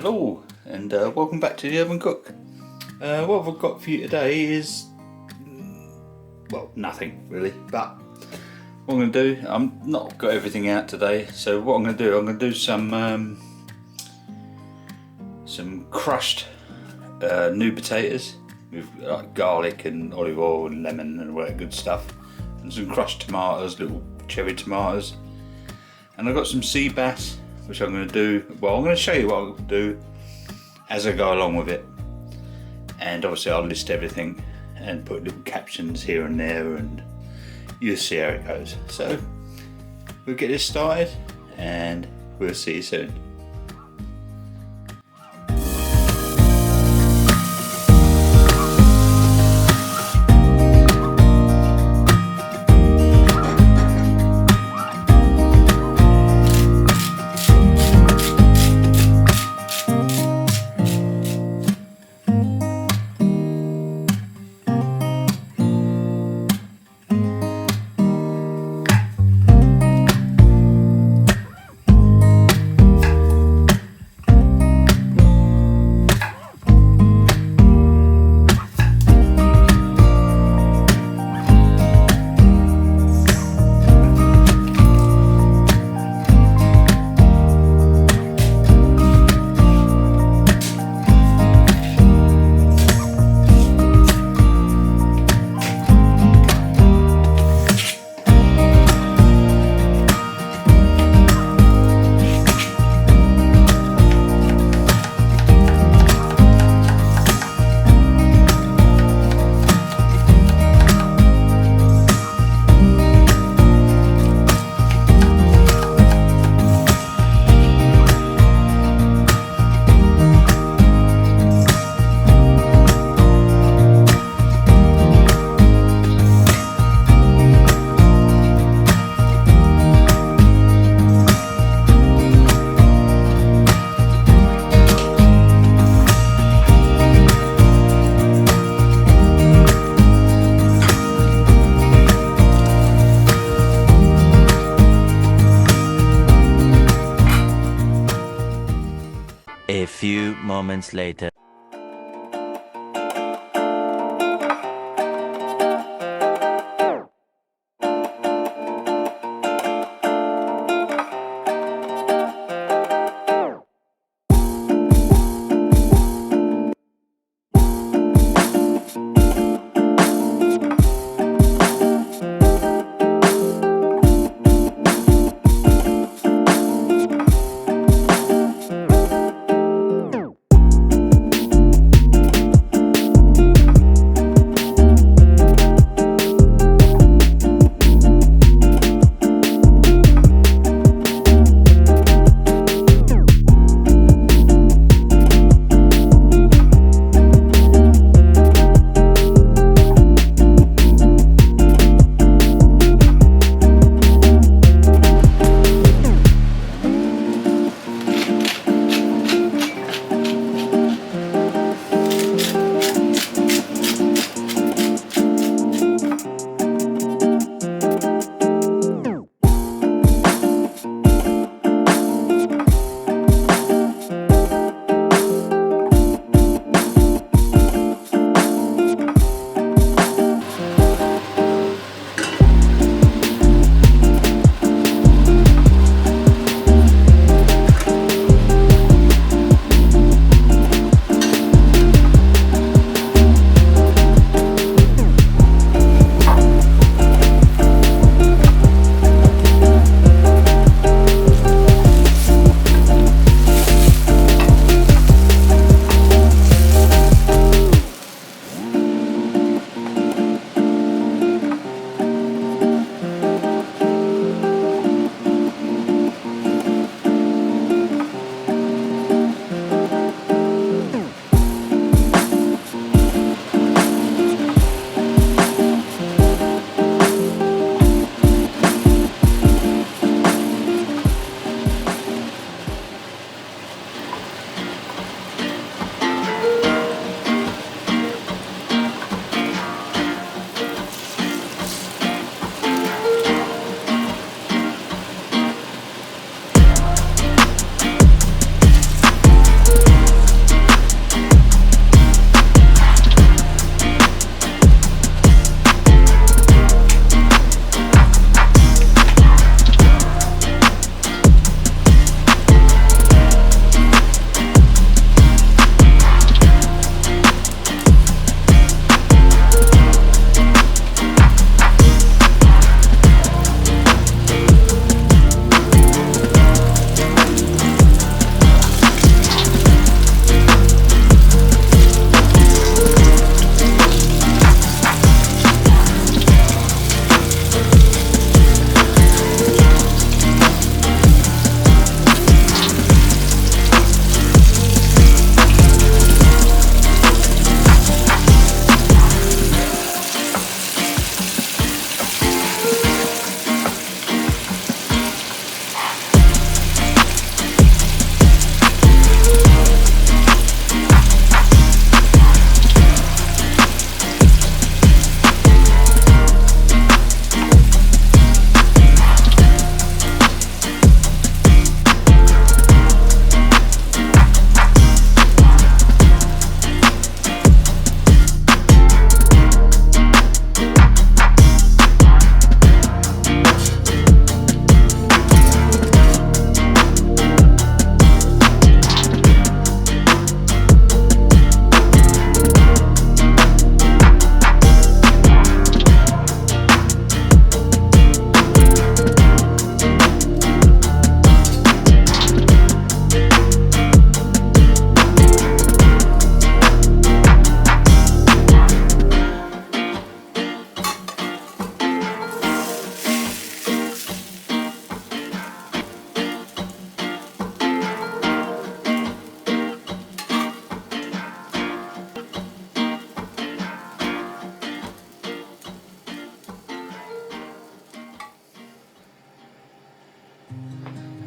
Hello and welcome back to the Urban Cook. What I've got for you today is, well, nothing really, but what I'm going to do, I'm not got everything out today, so what I'm going to do, some crushed new potatoes with like garlic and olive oil and lemon and all that good stuff, and some crushed tomatoes, little cherry tomatoes, and I've got some sea bass which I'm going to do. Well, I'm going to show you what I'll do as I go along with it, and obviously I'll list everything and put little captions here and there, and you'll see how it goes. So we'll get this started and we'll see you soon. A few moments later.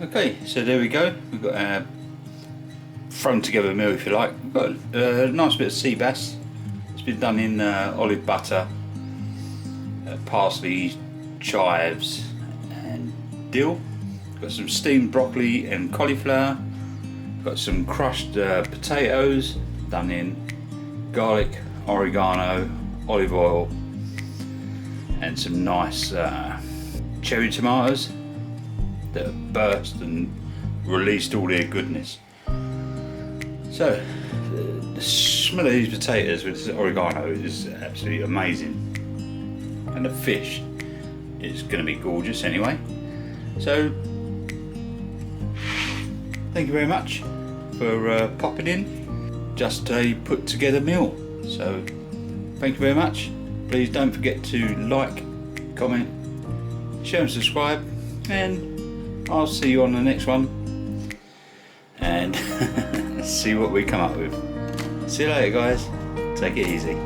Okay, so there we go. We've got our thrown together meal, if you like. We've got a nice bit of sea bass. It's been done in olive butter, parsley, chives and dill. Got some steamed broccoli and cauliflower. Got some crushed potatoes done in garlic, oregano, olive oil and some nice cherry tomatoes that have burst and released all their goodness. So the smell of these potatoes with this oregano is absolutely amazing, and the fish is going to be gorgeous anyway. So thank you very much for popping in. Just a put together meal. So thank you very much. Please don't forget to like, comment, share and subscribe, and I'll see you on the next one and see what we come up with. See you later guys, take it easy.